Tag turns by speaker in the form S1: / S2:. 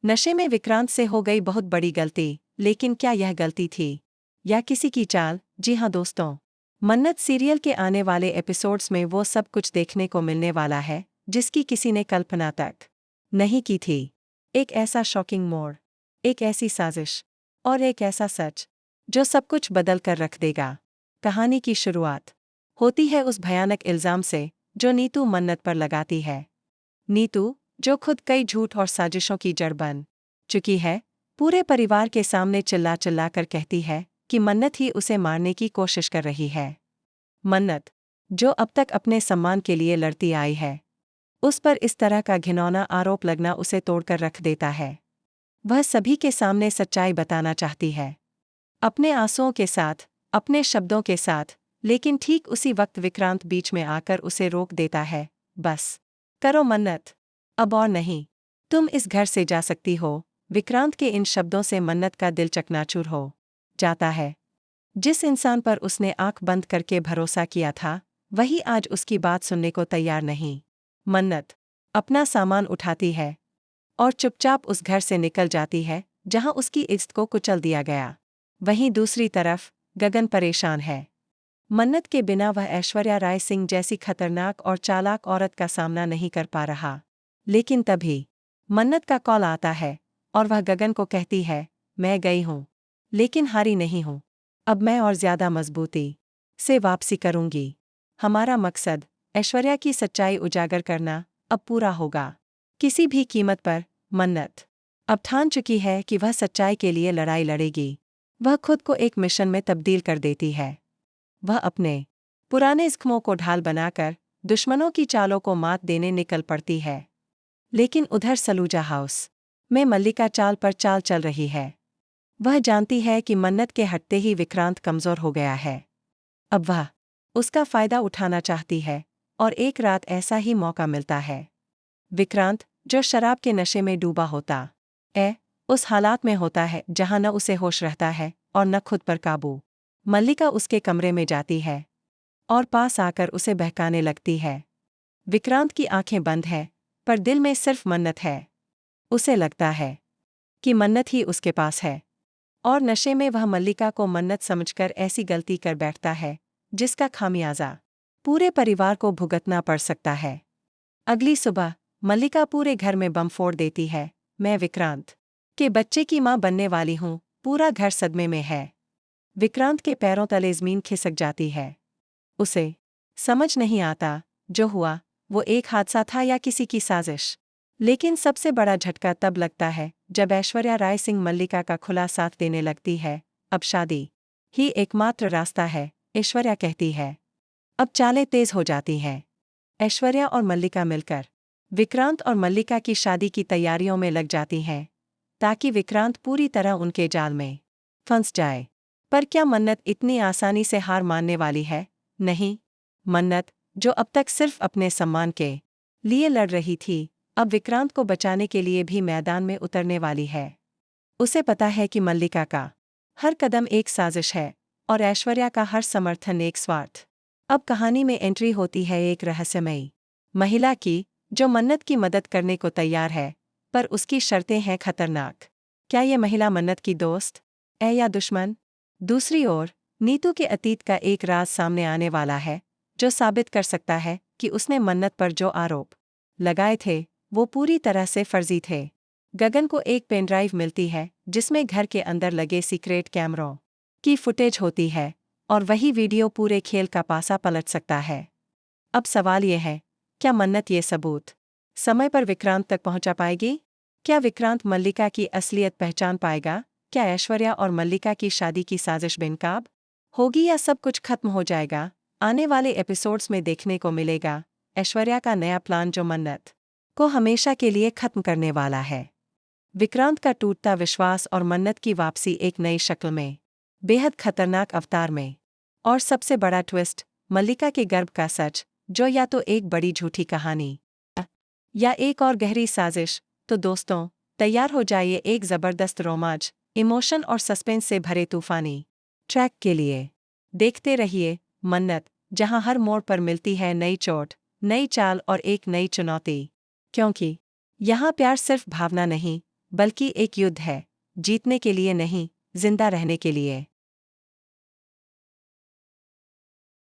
S1: नशे में विक्रांत से हो गई बहुत बड़ी गलती, लेकिन क्या यह गलती थी या किसी की चाल? जी हाँ दोस्तों, मन्नत सीरियल के आने वाले एपिसोड्स में वो सब कुछ देखने को मिलने वाला है जिसकी किसी ने कल्पना तक नहीं की थी। एक ऐसा शॉकिंग मोड़, एक ऐसी साजिश और एक ऐसा सच जो सब कुछ बदल कर रख देगा। कहानी की शुरुआत होती है उस भयानक इल्जाम से जो नीतू मन्नत पर लगाती है। नीतू, जो खुद कई झूठ और साजिशों की जड़ बन चुकी है, पूरे परिवार के सामने चिल्ला चिल्ला कर कहती है कि मन्नत ही उसे मारने की कोशिश कर रही है। मन्नत, जो अब तक अपने सम्मान के लिए लड़ती आई है, उस पर इस तरह का घिनौना आरोप लगना उसे तोड़कर रख देता है। वह सभी के सामने सच्चाई बताना चाहती है, अपने आंसुओं के साथ, अपने शब्दों के साथ, लेकिन ठीक उसी वक्त विक्रांत बीच में आकर उसे रोक देता है। बस करो मन्नत, अब और नहीं, तुम इस घर से जा सकती हो। विक्रांत के इन शब्दों से मन्नत का दिल चकनाचूर हो जाता है। जिस इंसान पर उसने आंख बंद करके भरोसा किया था, वही आज उसकी बात सुनने को तैयार नहीं। मन्नत अपना सामान उठाती है और चुपचाप उस घर से निकल जाती है जहां उसकी इज्जत को कुचल दिया गया। वहीं दूसरी तरफ गगन परेशान है। मन्नत के बिना वह ऐश्वर्या राय सिंह जैसी खतरनाक और चालाक औरत का सामना नहीं कर पा रहा। लेकिन तभी मन्नत का कॉल आता है और वह गगन को कहती है, मैं गई हूँ, लेकिन हारी नहीं हूँ। अब मैं और ज्यादा मजबूती से वापसी करूंगी। हमारा मकसद ऐश्वर्या की सच्चाई उजागर करना अब पूरा होगा, किसी भी कीमत पर। मन्नत अब ठान चुकी है कि वह सच्चाई के लिए लड़ाई लड़ेगी। वह खुद को एक मिशन में तब्दील कर देती है। वह अपने पुराने जख्मों को ढाल बनाकर दुश्मनों की चालों को मात देने निकल पड़ती है। लेकिन उधर सलूजा हाउस में मल्लिका चाल पर चाल चल रही है। वह जानती है कि मन्नत के हटते ही विक्रांत कमजोर हो गया है। अब वह उसका फायदा उठाना चाहती है और एक रात ऐसा ही मौका मिलता है। विक्रांत, जो शराब के नशे में डूबा होता उस हालात में होता है जहां न उसे होश रहता है और न खुद पर काबू। मल्लिका उसके कमरे में जाती है और पास आकर उसे बहकाने लगती है। विक्रांत की आंखें बंद हैं, पर दिल में सिर्फ मन्नत है। उसे लगता है कि मन्नत ही उसके पास है, और नशे में वह मल्लिका को मन्नत समझकर ऐसी गलती कर बैठता है जिसका खामियाजा पूरे परिवार को भुगतना पड़ सकता है। अगली सुबह मल्लिका पूरे घर में बम फोड़ देती है। मैं विक्रांत के बच्चे की मां बनने वाली हूं। पूरा घर सदमे में है। विक्रांत के पैरों तले जमीन खिसक जाती है। उसे समझ नहीं आता जो हुआ वो एक हादसा था या किसी की साजिश। लेकिन सबसे बड़ा झटका तब लगता है जब ऐश्वर्या राय सिंह मल्लिका का खुला साथ देने लगती है। अब शादी ही एकमात्र रास्ता है, ऐश्वर्या कहती है। अब चालें तेज हो जाती हैं। ऐश्वर्या और मल्लिका मिलकर विक्रांत और मल्लिका की शादी की तैयारियों में लग जाती हैं, ताकि विक्रांत पूरी तरह उनके जाल में फंस जाए। पर क्या मन्नत इतनी आसानी से हार मानने वाली है? नहीं। मन्नत, जो अब तक सिर्फ अपने सम्मान के लिए लड़ रही थी, अब विक्रांत को बचाने के लिए भी मैदान में उतरने वाली है। उसे पता है कि मल्लिका का हर कदम एक साजिश है और ऐश्वर्या का हर समर्थन एक स्वार्थ। अब कहानी में एंट्री होती है एक रहस्यमयी महिला की, जो मन्नत की मदद करने को तैयार है, पर उसकी शर्तें हैं खतरनाक। क्या ये महिला मन्नत की दोस्त या दुश्मन? दूसरी ओर नीतू के अतीत का एक राज सामने आने वाला है, जो साबित कर सकता है कि उसने मन्नत पर जो आरोप लगाए थे वो पूरी तरह से फर्जी थे। गगन को एक पेनड्राइव मिलती है जिसमें घर के अंदर लगे सीक्रेट कैमरों की फुटेज होती है, और वही वीडियो पूरे खेल का पासा पलट सकता है। अब सवाल ये है, क्या मन्नत ये सबूत समय पर विक्रांत तक पहुंचा पाएगी? क्या विक्रांत मल्लिका की असलियत पहचान पाएगा? क्या ऐश्वर्या और मल्लिका की शादी की साजिश बेनकाब होगी या सब कुछ खत्म हो जाएगा? आने वाले एपिसोड्स में देखने को मिलेगा ऐश्वर्या का नया प्लान जो मन्नत को हमेशा के लिए खत्म करने वाला है। विक्रांत का टूटता विश्वास और मन्नत की वापसी एक नई शक्ल में, बेहद खतरनाक अवतार में। और सबसे बड़ा ट्विस्ट, मल्लिका के गर्भ का सच, जो या तो एक बड़ी झूठी कहानी या एक और गहरी साजिश। तो दोस्तों, तैयार हो जाइए एक जबरदस्त रोमांच, इमोशन और सस्पेंस से भरे तूफानी ट्रैक के लिए। देखते रहिए मन्नत, जहां हर मोड़ पर मिलती है नई चोट, नई चाल और एक नई चुनौती। क्योंकि यहाँ प्यार सिर्फ भावना नहीं, बल्कि एक युद्ध है, जीतने के लिए नहीं, जिंदा रहने के लिए।